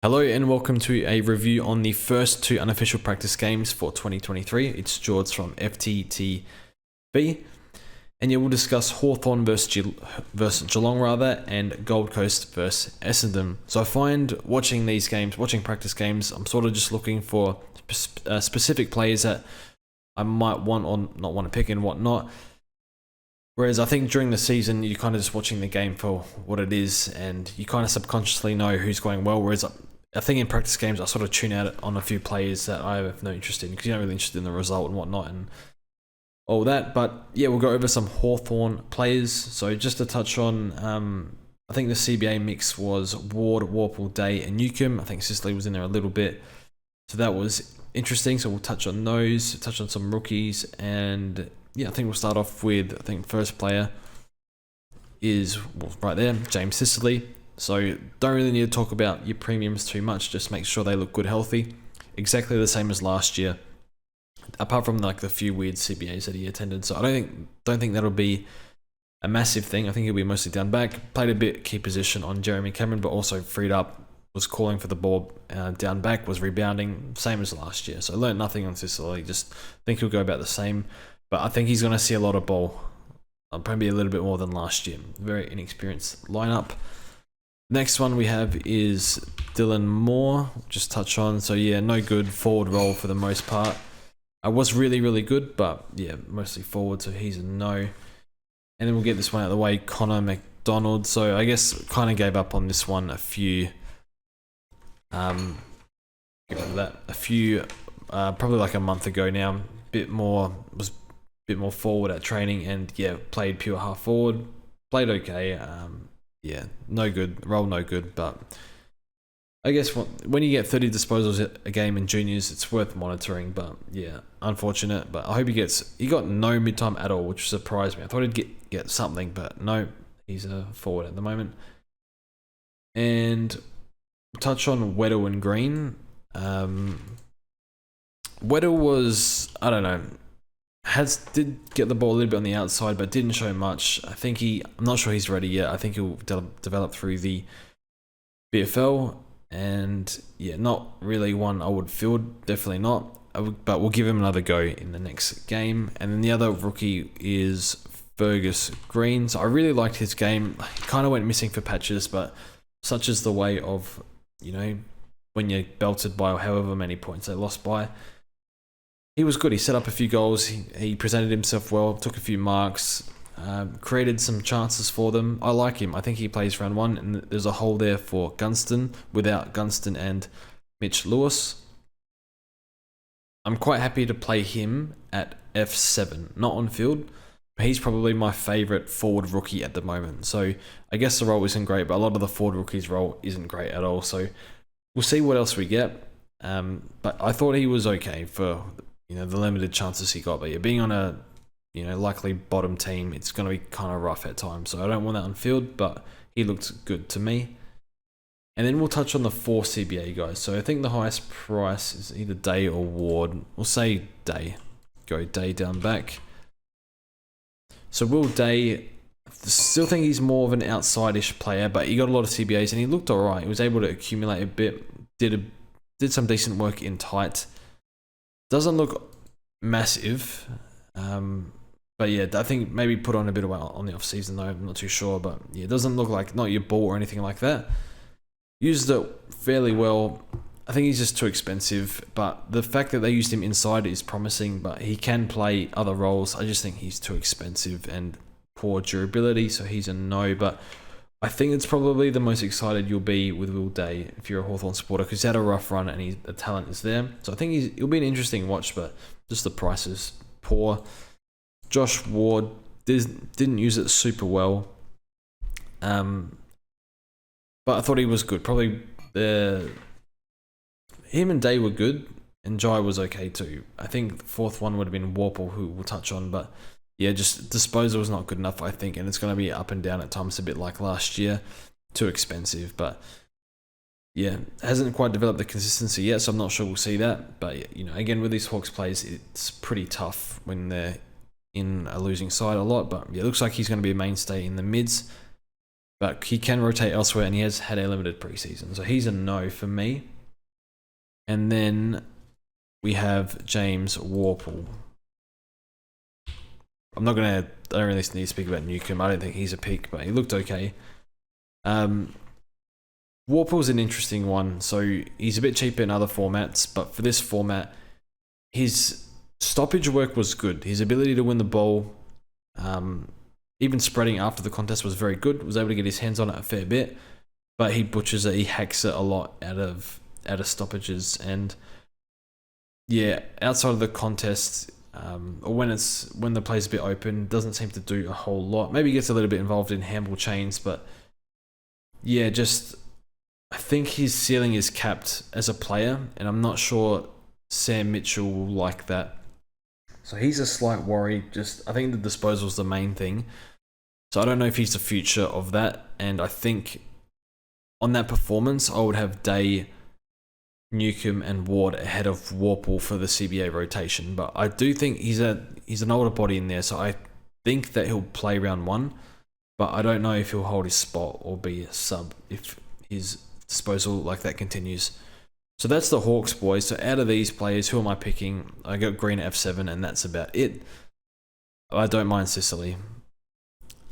Hello and welcome to a review on the first two unofficial practice games for 2023. It's George from FTTV, and yeah, we'll discuss Hawthorn versus Geelong and Gold Coast versus Essendon. So I find watching these games, watching practice games, I'm sort of just looking for specific players that I might want or not want to pick and whatnot. Whereas I think during the season, you're kind of just watching the game for what it is, and you kind of subconsciously know who's going well. Whereas I think in practice games, I sort of tune out on a few players that I have no interest in because you're not really interested in the result and whatnot and all that. But yeah, we'll go over some Hawthorn players. So just to touch on, I think the CBA mix was Ward, Warple, Day, and Newcomb. I think Sicily was in there a little bit. So that was interesting. So we'll touch on those, touch on some rookies, and yeah, I think we'll start off with, I think first player is right there, James Sicily. So don't really need to talk about your premiums too much, just make sure they look good, healthy. Exactly the same as last year, apart from like the few weird CBAs that he attended. So I don't think that'll be a massive thing. I think he'll be mostly down back. Played a bit key position on Jeremy Cameron, but also freed up, was calling for the ball down back, was rebounding, same as last year. So I learned nothing on Sicily, just think he'll go about the same. But I think he's going to see a lot of ball, probably a little bit more than last year. Very inexperienced lineup. Next one we have is Dylan Moore, just touch on. So yeah, no good forward role for the most part. I was really good, but yeah, mostly forward, so he's a no. And then we'll get this one out of the way, Connor McDonald. So I guess kind of gave up on this one probably like a month ago now. Was a bit more forward at training, and yeah, played pure half forward, played okay. Yeah, no good, role no good, but I guess when you get 30 disposals a game in juniors, it's worth monitoring, but yeah, unfortunate, but I hope he got no mid-time at all, which surprised me. I thought he'd get something, but no, he's a forward at the moment. And touch on Weddle and Green. Weddle was, I don't know, did get the ball a little bit on the outside, but didn't show much. I'm not sure he's ready yet. I think he'll develop through the BFL, and yeah, not really one I would field, definitely not. But we'll give him another go in the next game. And then the other rookie is Fergus Green. So I really liked his game. He kind of went missing for patches, but such is the way of, when you're belted by however many points they lost by. He was good. He set up a few goals. He presented himself well, took a few marks, created some chances for them. I like him. I think he plays round one, and there's a hole there for Gunston without Gunston and Mitch Lewis. I'm quite happy to play him at F7, not on field. But he's probably my favourite forward rookie at the moment. So I guess the role isn't great, but a lot of the forward rookies' role isn't great at all. So we'll see what else we get. But I thought he was okay for the limited chances he got. But yeah, being on a likely bottom team, it's going to be kind of rough at times. So I don't want that on field, but he looked good to me. And then we'll touch on the 4 CBA guys. So I think the highest price is either Day or Ward. We'll say Day. Go Day down back. So Will Day, still think he's more of an outside-ish player, but he got a lot of CBAs and he looked alright. He was able to accumulate a bit, did some decent work in tight. Doesn't look massive, but yeah, I think maybe put on a bit of weight on the off season though. I'm not too sure, but yeah, it doesn't look like not your ball or anything like that. Used it fairly well. I think he's just too expensive, but the fact that they used him inside is promising. But he can play other roles. I just think he's too expensive and poor durability, so he's a no. But I think it's probably the most excited you'll be with Will Day if you're a Hawthorn supporter, because he's had a rough run and the talent is there. So I think he'll be an interesting watch, but just the price is poor. Josh Ward didn't use it super well, but I thought he was good. Probably him and Day were good, and Jai was okay too. I think the fourth one would have been Warple, who we'll touch on, but yeah, just disposal was not good enough, I think, and it's going to be up and down at times, a bit like last year. Too expensive, but yeah, hasn't quite developed the consistency yet, so I'm not sure we'll see that. But again, with these Hawks plays, it's pretty tough when they're in a losing side a lot. But yeah, it looks like he's going to be a mainstay in the mids. but he can rotate elsewhere, and he has had a limited preseason. So he's a no for me. And then we have James Warple. I don't really need to speak about Newcomb. I don't think he's a pick, but he looked okay. Warple's an interesting one. So he's a bit cheaper in other formats, but for this format, his stoppage work was good. His ability to win the ball, even spreading after the contest, was very good. Was able to get his hands on it a fair bit, but he butchers it. He hacks it a lot out of stoppages, and yeah, outside of the contest, or when the play's a bit open, doesn't seem to do a whole lot. Maybe he gets a little bit involved in handball chains, but yeah, just I think his ceiling is capped as a player, and I'm not sure Sam Mitchell will like that. So he's a slight worry. Just I think the disposal's the main thing. So I don't know if he's the future of that, and I think on that performance, I would have Day, Newcomb and Ward ahead of Warple for the CBA rotation. But I do think he's an older body in there, so I think that he'll play round 1, but I don't know if he'll hold his spot or be a sub if his disposal like that continues. So that's the Hawks, boys. So out of these players, who am I picking? I got Green at F7, and that's about it. I don't mind Sicily.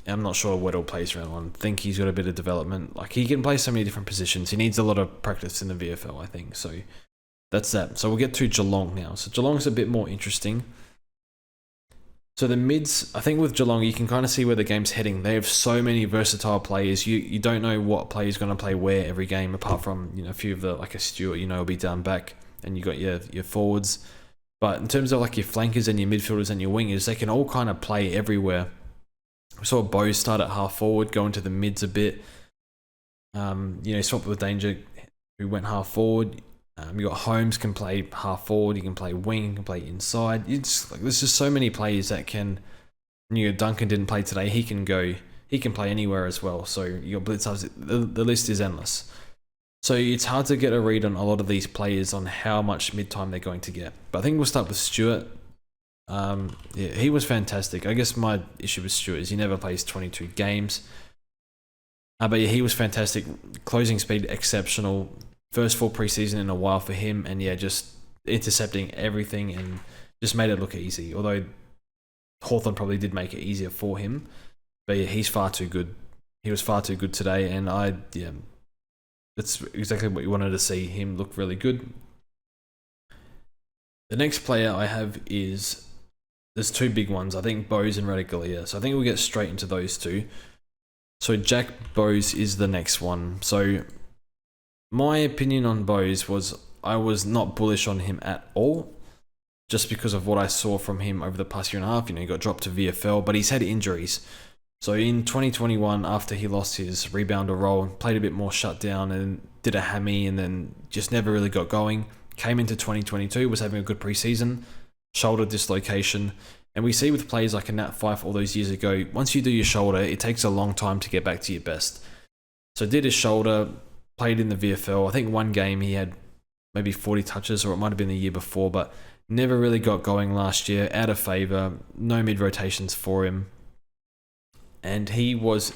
I'm not sure Weddle plays round 1. I think he's got a bit of development. Like, he can play so many different positions. He needs a lot of practice in the VFL, I think. So that's that. So we'll get to Geelong now. So Geelong's a bit more interesting. So the mids, I think with Geelong, you can kind of see where the game's heading. They have so many versatile players. You don't know what player is going to play where every game, apart from a few of the, like a Stewart, will be down back, and you got your forwards. But in terms of like your flankers and your midfielders and your wingers, they can all kind of play everywhere. We saw Bose start at half forward, go into the mids a bit. Swapped with Danger, who went half forward. You got Holmes can play half forward. You can play wing. You can play inside. There's just so many players that can. Duncan didn't play today. He can go. He can play anywhere as well. So you got blitzers. The list is endless. So it's hard to get a read on a lot of these players on how much mid-time they're going to get. But I think we'll start with Stewart. He was fantastic. I guess my issue with Stewart is he never plays 22 games. But yeah, he was fantastic. Closing speed, exceptional. First full preseason in a while for him. And yeah, just intercepting everything and just made it look easy. Although Hawthorn probably did make it easier for him. But yeah, he's far too good. He was far too good today. And that's exactly what you wanted to see. Him look really good. The next player I have is... There's two big ones. I think Bose and Radigalia. So I think we'll get straight into those two. So Jack Bose is the next one. So my opinion on Bose was I was not bullish on him at all. Just because of what I saw from him over the past year and a half. He got dropped to VFL, but he's had injuries. So in 2021, after he lost his rebounder role, played a bit more shut down and did a hammy and then just never really got going. Came into 2022, was having a good preseason. Shoulder dislocation, and we see with players like a Nat Fyfe all those years ago, once you do your shoulder, it takes a long time to get back to your best. So did his shoulder, played in the VFL. I think one game he had maybe 40 touches, or it might have been the year before, but never really got going last year, out of favour, no mid-rotations for him. And he was,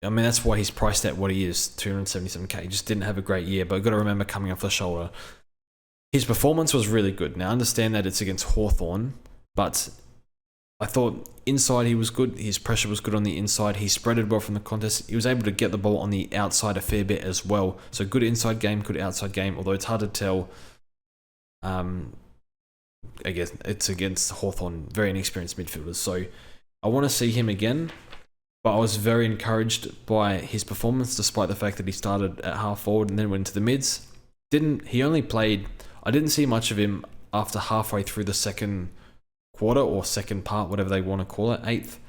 that's why he's priced at what he is, 277k. He just didn't have a great year, but I've got to remember coming off the shoulder. His performance was really good. Now, I understand that it's against Hawthorn, but I thought inside he was good. His pressure was good on the inside. He spreaded well from the contest. He was able to get the ball on the outside a fair bit as well. So good inside game, good outside game, although it's hard to tell. I guess it's against Hawthorn, very inexperienced midfielders. So I want to see him again, but I was very encouraged by his performance despite the fact that he started at half forward and then went into the mids. I didn't see much of him after halfway through the second quarter or second part, whatever they want to call it, eighth.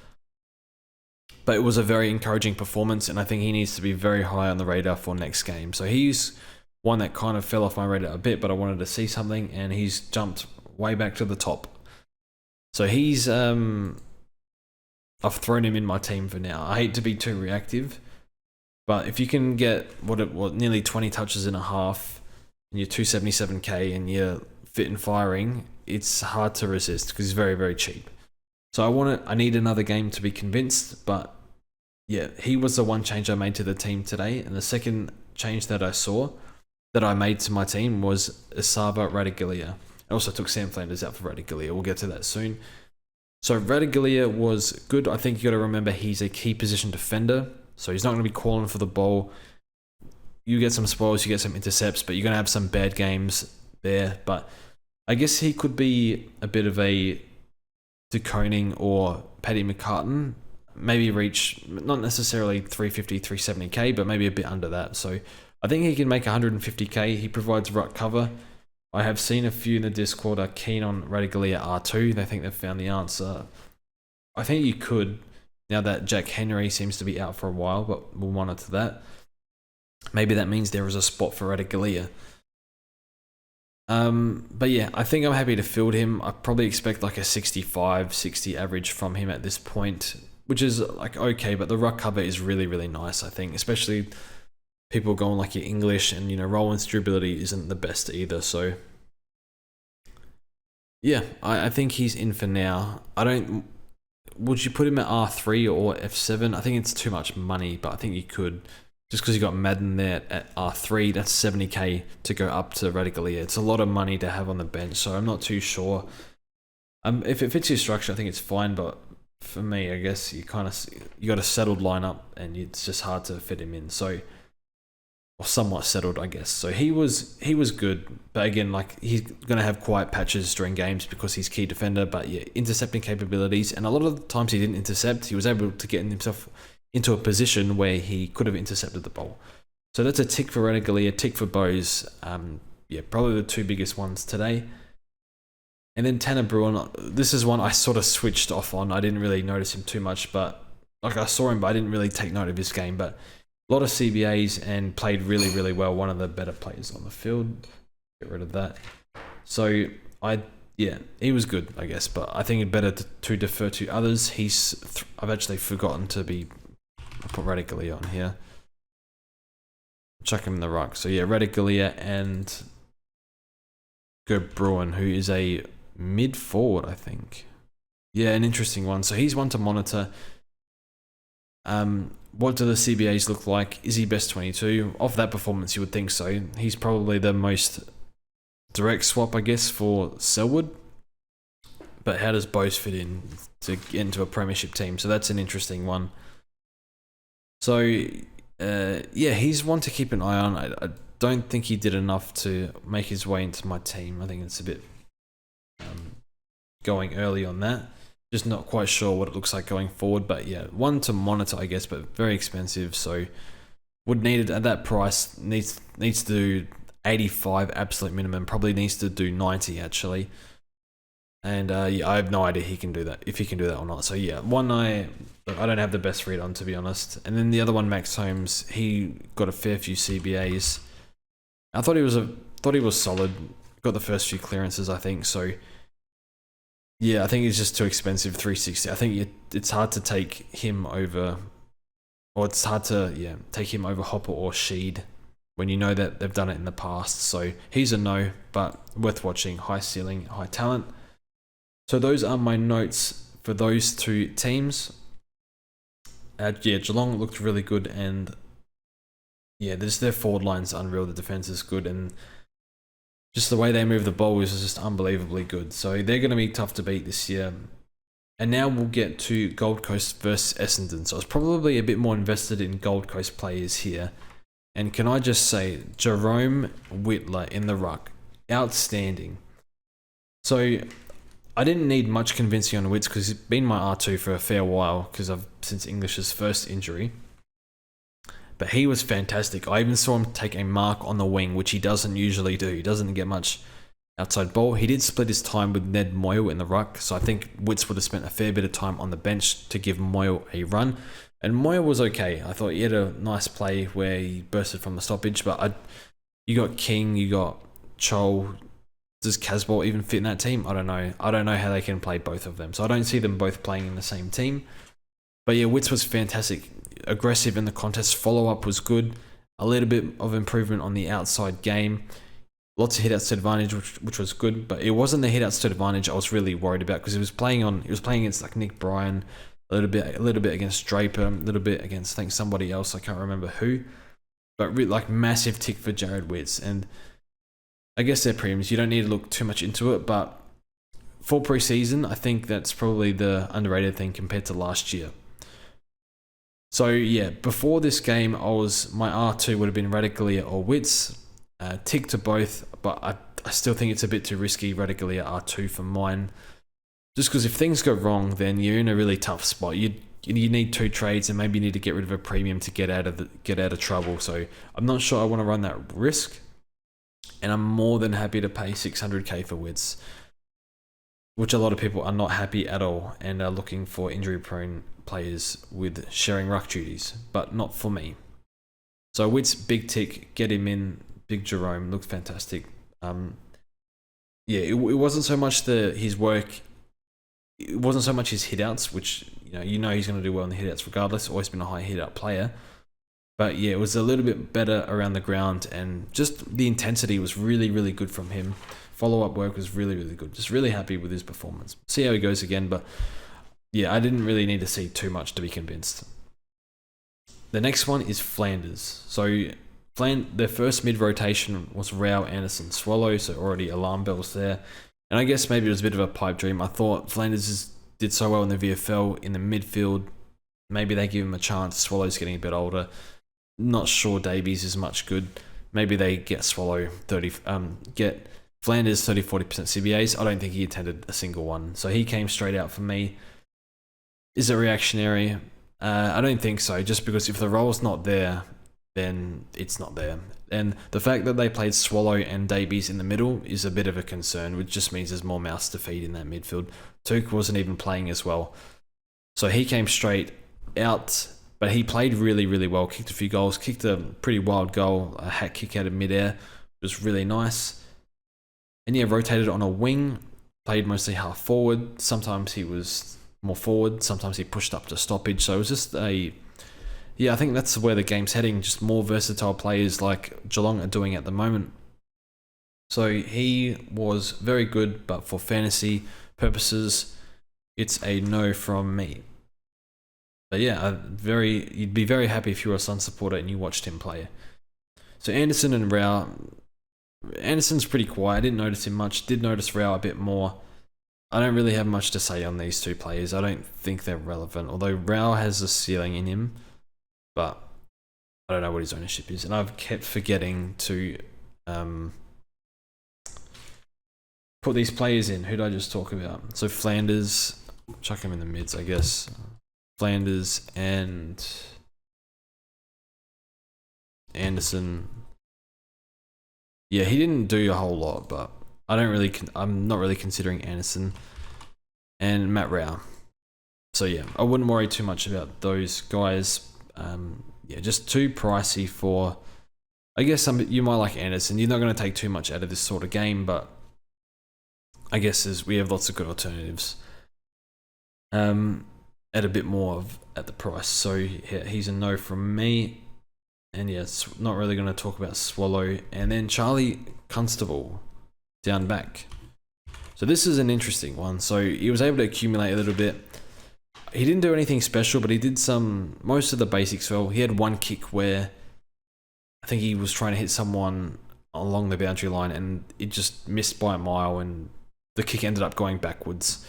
But it was a very encouraging performance, and I think he needs to be very high on the radar for next game. So he's one that kind of fell off my radar a bit, but I wanted to see something, and he's jumped way back to the top. So he's... I've thrown him in my team for now. I hate to be too reactive, but if you can get nearly 20 touches in a half, and you're 277k and you're fit and firing, it's hard to resist because he's very, very cheap. So I need another game to be convinced, but yeah, he was the one change I made to the team today. And the second change that I made to my team was Isava Radigalia. I also took Sam Flanders out for Radigalia. We'll get to that soon. So Radigalia was good. I think you got to remember he's a key position defender. So he's not going to be calling for the ball. You get some spoils, you get some intercepts, but you're going to have some bad games there. But I guess he could be a bit of a De Koning or Paddy McCartan. Maybe reach, not necessarily 350, 370k, but maybe a bit under that. So I think he can make 150k. He provides ruck cover. I have seen a few in the Discord are keen on Radigalia R2. They think they've found the answer. I think you could, now that Jack Henry seems to be out for a while, but we'll monitor that. Maybe that means there is a spot for Radigalia. But yeah, I think I'm happy to field him. I probably expect like a 65, 60 average from him at this point, which is like okay, but the ruck cover is really, really nice, I think, especially people going like your English, and Roland's durability isn't the best either. So yeah, I think he's in for now. Would you put him at R3 or F7? I think it's too much money, but I think you could. Just because you got Madden there at R3, that's 70k to go up to Radigalia. It's a lot of money to have on the bench, so I'm not too sure. If it fits your structure, I think it's fine, but for me, I guess you got a settled lineup, and it's just hard to fit him in. So, or somewhat settled, I guess. So he was good, but again, like he's gonna have quiet patches during games because he's key defender. But yeah, intercepting capabilities, and a lot of the times he didn't intercept. He was able to get himself into a position where he could have intercepted the ball. So that's a tick for Radigalia, a tick for Bose. Yeah, probably the two biggest ones today. And then Tanner Bruin, this is one I sort of switched off on. I didn't really notice him too much, but like I saw him, but I didn't really take note of his game. But a lot of CBAs and played really, really well. One of the better players on the field. Get rid of that. So yeah, he was good, I guess, but I think it's better to defer to others. I've actually forgotten to I'll put Radigalia on here. Chuck him in the ruck. So yeah, Radigalia and go Bruin, who is a mid forward, I think. Yeah, an interesting one. So he's one to monitor. What do the CBAs look like? Is he best 22? Off that performance, you would think so. He's probably the most direct swap, I guess, for Selwood. But how does Bose fit in to get into a premiership team? So that's an interesting one. So, yeah, he's one to keep an eye on. I don't think he did enough to make his way into my team. I think it's a bit going early on that. Just not quite sure what it looks like going forward. But yeah, one to monitor, I guess, but very expensive. So would need it at that price. Needs to do 85 absolute minimum. Probably needs to do 90 actually. And yeah, I have no idea if he can do that or not. So yeah, one I don't have the best read on, to be honest. And then the other one, Max Holmes, he got a fair few CBAs. I thought he was solid. Got the first few clearances, I think. So yeah, I think he's just too expensive. 360. I think it's hard to take him over, or it's hard to take him over Hopper or Sheed when you know that they've done it in the past. So he's a no, but worth watching. High ceiling, high talent. So those are my notes for those two teams. Yeah, Geelong looked really good, and yeah, their forward line's unreal. The defense is good, and just the way they move the ball is just unbelievably good. So they're going to be tough to beat this year. And now we'll get to Gold Coast versus Essendon. So I was probably a bit more invested in Gold Coast players here. And can I just say, Jerome Whittler in the ruck, outstanding. So I didn't need much convincing on Wits because he's been my R2 for a fair while since English's first injury. But he was fantastic. I even saw him take a mark on the wing, which he doesn't usually do. He doesn't get much outside ball. He did split his time with Ned Moyle in the ruck, so I think Wits would have spent a fair bit of time on the bench to give Moyle a run. And Moyle was okay. I thought he had a nice play where he bursted from the stoppage, but you got King, you got Chol. Does Casbolt even fit in that team? I don't know. I don't know how they can play both of them. So I don't see them both playing in the same team. But yeah, Wits was fantastic. Aggressive in the contest. Follow-up was good. A little bit of improvement on the outside game. Lots of hit-outs to advantage, which was good. But it wasn't the hit-outs to advantage I was really worried about, because he was playing against like Nick Bryan, a little bit against Draper, a little bit against I think somebody else, I can't remember who, but really, like massive tick for Jared Witts. And I guess they're premiums. You don't need to look too much into it, but for pre-season, I think that's probably the underrated thing compared to last year. So yeah, before this game, my R2 would have been Radicale or Witts, tick to both, but I still think it's a bit too risky, Radicale R2 for mine. Just because if things go wrong, then you're in a really tough spot. You need 2 trades, and maybe you need to get rid of a premium to get out of trouble. So I'm not sure I want to run that risk, and I'm more than happy to pay 600k for Witts, which a lot of people are not happy at all and are looking for injury-prone players with sharing ruck duties, but not for me. So Witts, big tick, get him in. Big Jerome looked fantastic. Yeah, it wasn't so much his work. It wasn't so much his hitouts, which you know he's going to do well in the hitouts regardless. Always been a high hitout player. But yeah, it was a little bit better around the ground, and just the intensity was really, really good from him. Follow-up work was really, really good. Just really happy with his performance. See how he goes again, but yeah, I didn't really need to see too much to be convinced. The next one is Flanders. So their first mid-rotation was Rao, Anderson, Swallow, so already alarm bells there. And I guess maybe it was a bit of a pipe dream. I thought Flanders did so well in the VFL in the midfield. Maybe they give him a chance. Swallow's getting a bit older. Not sure Davies is much good. Maybe they get get Flanders 30-40% CBAs. I don't think he attended a single one. So he came straight out for me. Is it reactionary? I don't think so. Just because if the role's not there, then it's not there. And the fact that they played Swallow and Davies in the middle is a bit of a concern, which just means there's more mouths to feed in that midfield. Took wasn't even playing as well. So he came straight out, but he played really, really well. Kicked a few goals, kicked a pretty wild goal, a hat kick out of midair. It was really nice. And yeah, rotated on a wing, played mostly half forward. Sometimes he was more forward, sometimes he pushed up to stoppage. So it was just I think that's where the game's heading, just more versatile players like Geelong are doing at the moment. So he was very good, but for fantasy purposes, it's a no from me. But yeah, you'd be very happy if you were a Sun supporter and you watched him play. So Anderson and Rao. Anderson's pretty quiet. I didn't notice him much. Did notice Rao a bit more. I don't really have much to say on these two players. I don't think they're relevant. Although Rao has a ceiling in him, but I don't know what his ownership is. And I've kept forgetting to put these players in. Who did I just talk about? So Flanders, chuck him in the mids, I guess. Flanders and Anderson. Yeah, he didn't do a whole lot, but I'm not really considering Anderson and Matt Rao. So yeah, I wouldn't worry too much about those guys. Yeah, just too pricey for. I guess you might like Anderson. You're not going to take too much out of this sort of game, but I guess we have lots of good alternatives. At a bit more at the price. So yeah, he's a no from me. And yeah, it's not really going to talk about Swallow. And then Charlie Constable down back. So this is an interesting one. So he was able to accumulate a little bit. He didn't do anything special, but he did most of the basics well. He had one kick where I think he was trying to hit someone along the boundary line and it just missed by a mile and the kick ended up going backwards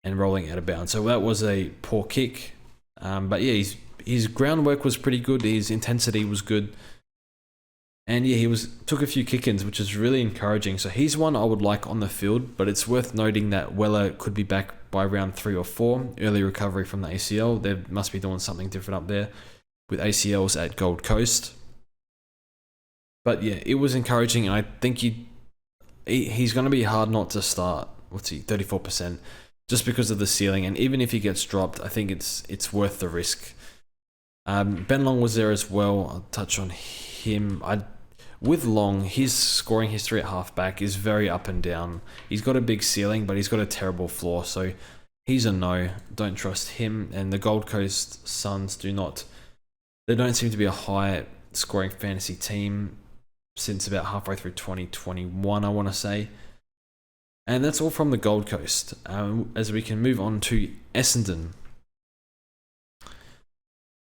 and rolling out of bounds. So that was a poor kick. But yeah, his groundwork was pretty good. His intensity was good. And yeah, took a few kick-ins, which is really encouraging. So he's one I would like on the field, but it's worth noting that Weller could be back by round 3 or 4. Early recovery from the ACL. They must be doing something different up there with ACLs at Gold Coast. But yeah, it was encouraging. And I think he's going to be hard not to start. 34%. Just because of the ceiling. And even if he gets dropped, I think it's worth the risk. Ben Long was there as well. I'll touch on him. With Long, his scoring history at halfback is very up and down. He's got a big ceiling, but he's got a terrible floor. So he's a no. Don't trust him. And the Gold Coast Suns they don't seem to be a high scoring fantasy team since about halfway through 2021, I want to say. And that's all from the Gold Coast. As we can move on to Essendon.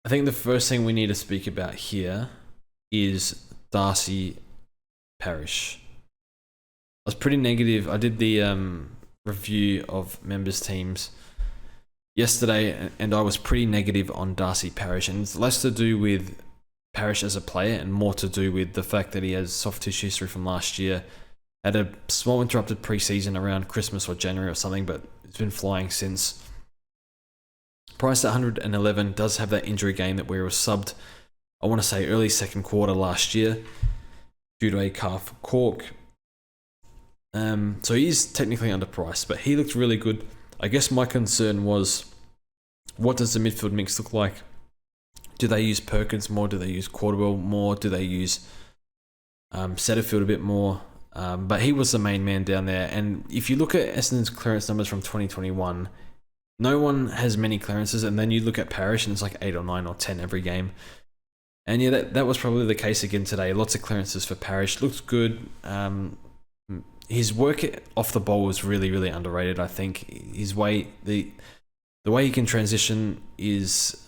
I think the first thing we need to speak about here is Darcy Parish. I was pretty negative. I did the review of members' teams yesterday, and I was pretty negative on Darcy Parish, and it's less to do with Parish as a player and more to do with the fact that he has soft tissue history from last year. Had a small interrupted preseason around Christmas or January or something, but it's been flying since. Priced at 111, does have that injury game that we were subbed, I want to say early second quarter last year due to a calf cork. So he is technically underpriced, but he looked really good. I guess my concern was, what does the midfield mix look like? Do they use Perkins more? Do they use Cordwell more? Do they use Setterfield a bit more? But he was the main man down there. And if you look at Essendon's clearance numbers from 2021, no one has many clearances. And then you look at Parish and it's like 8 or 9 or 10 every game. And yeah, that was probably the case again today. Lots of clearances for Parish. Looked good. His work off the ball was really, really underrated. I think his way, the way he can transition is,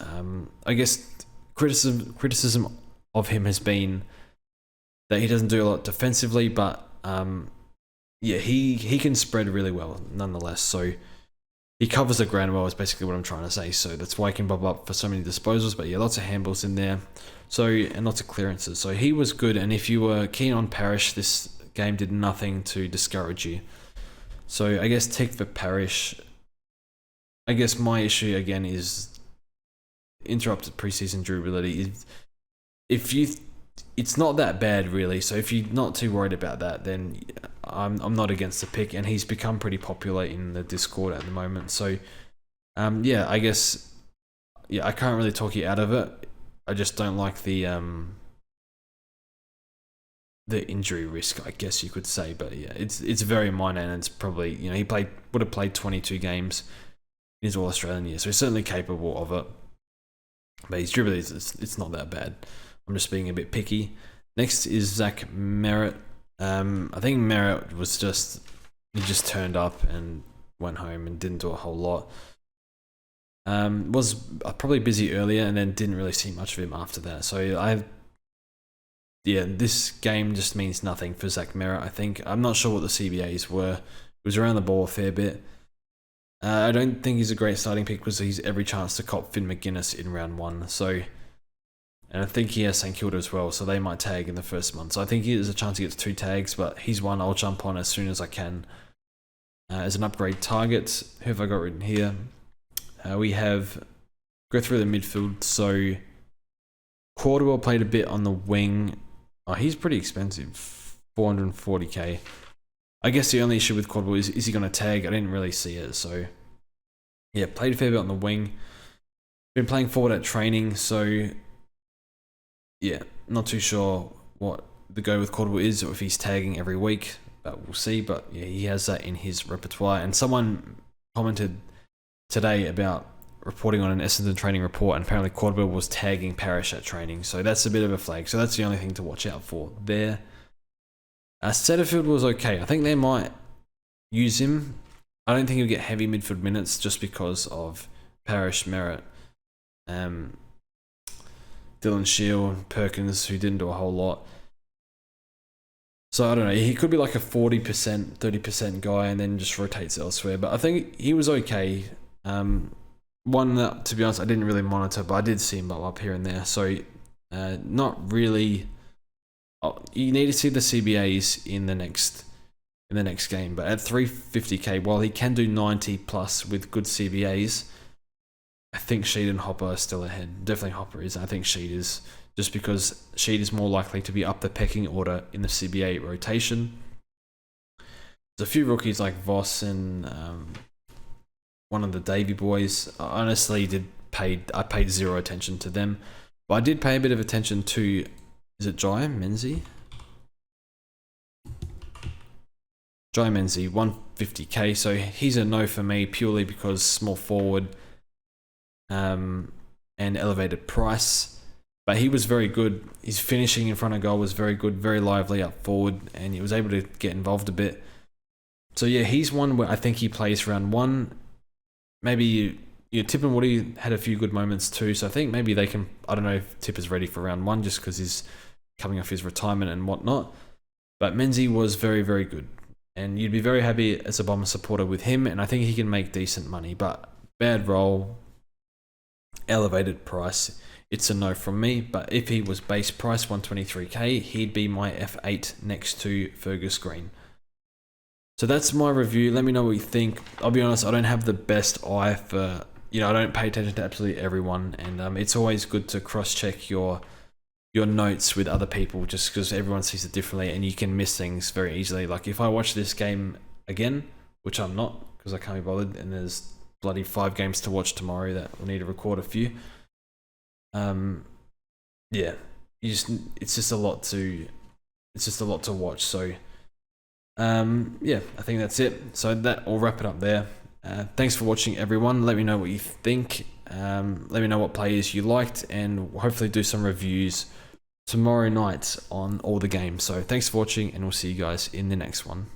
I guess, criticism of him has been that he doesn't do a lot defensively, but yeah, he can spread really well nonetheless. So he covers the ground well is basically what I'm trying to say. So that's why he can bob up for so many disposals. But yeah, lots of handballs in there. So, and lots of clearances. So he was good. And if you were keen on Parish, this game did nothing to discourage you. So I guess tick for Parish. I guess my issue again is interrupted preseason durability. It's not that bad really. So if you're not too worried about that, then I'm not against the pick, and he's become pretty popular in the Discord at the moment. So yeah, I guess I can't really talk you out of it. I just don't like the injury risk, I guess you could say. But yeah, it's very minor, and it's probably, he would have played 22 games in his All-Australian year, so he's certainly capable of it. But his dribble it's not that bad. I'm just being a bit picky. Next is Zach Merritt. I think Merritt was he just turned up and went home and didn't do a whole lot. Was probably busy earlier and then didn't really see much of him after that. So this game just means nothing for Zach Merritt, I think. I'm not sure what the CBAs were. It was around the ball a fair bit. I don't think he's a great starting pick because he's every chance to cop Finn McGuinness in round 1. So, and I think he has St Kilda as well, so they might tag in the first month. So I think there's a chance he gets 2 tags, but he's one I'll jump on as soon as I can. As an upgrade target, who have I got written here? We have, go through the midfield. So Cordwell played a bit on the wing. Oh, he's pretty expensive, 440k. I guess the only issue with Cordwell is he going to tag? I didn't really see it. So yeah, played a fair bit on the wing. Been playing forward at training, so yeah, not too sure what the go with Cordwell is, or if he's tagging every week, but we'll see. But yeah, he has that in his repertoire. And someone commented today about reporting on an Essendon training report, and apparently Cordwell was tagging Parish at training, so that's a bit of a flag. So that's the only thing to watch out for there. Setterfield was okay. I think they might use him. I don't think he'll get heavy midfield minutes just because of Parish, Merritt, Dylan Shield, Perkins, who didn't do a whole lot. So I don't know. He could be like a 40%, 30% guy and then just rotates elsewhere. But I think he was okay. One that, to be honest, I didn't really monitor, but I did see him up here and there. So not really. You need to see the CBAs in the next game. But at 350k, while he can do 90 plus with good CBAs, I think Sheed and Hopper are still ahead. Definitely Hopper is. I think Sheed is, just because Sheed is more likely to be up the pecking order in the CBA rotation. There's a few rookies like Voss and one of the Davey boys. I honestly I paid zero attention to them, but I did pay a bit of attention to, is it Jai Menzie? Jai Menzie, 150k. So he's a no for me purely because small forward and elevated price. But he was very good. His finishing in front of goal was very good, very lively up forward, and he was able to get involved a bit. So yeah, he's one where I think he plays round 1. Maybe Tip and Woody had a few good moments too, so I think maybe they can. I don't know if Tip is ready for round one just because he's coming off his retirement and whatnot. But Menzies was very, very good, and you'd be very happy as a Bomber supporter with him. And I think he can make decent money, but bad role, elevated price. It's a no from me. But if he was base price 123k, he'd be my F8 next to Fergus Green. So that's my review. Let me know what you think. I'll be honest, I don't have the best eye for, I don't pay attention to absolutely everyone. And it's always good to cross-check your notes with other people just because everyone sees it differently and you can miss things very easily. Like if I watch this game again, which I'm not because I can't be bothered, and there's bloody 5 games to watch tomorrow that we'll need to record a few. Yeah, it's just a lot to watch. So yeah, I think that's it. So I'll wrap it up there. Thanks for watching, everyone. Let me know what you think. Let me know what players you liked, and we'll hopefully do some reviews tomorrow night on all the games. So thanks for watching, and we'll see you guys in the next one.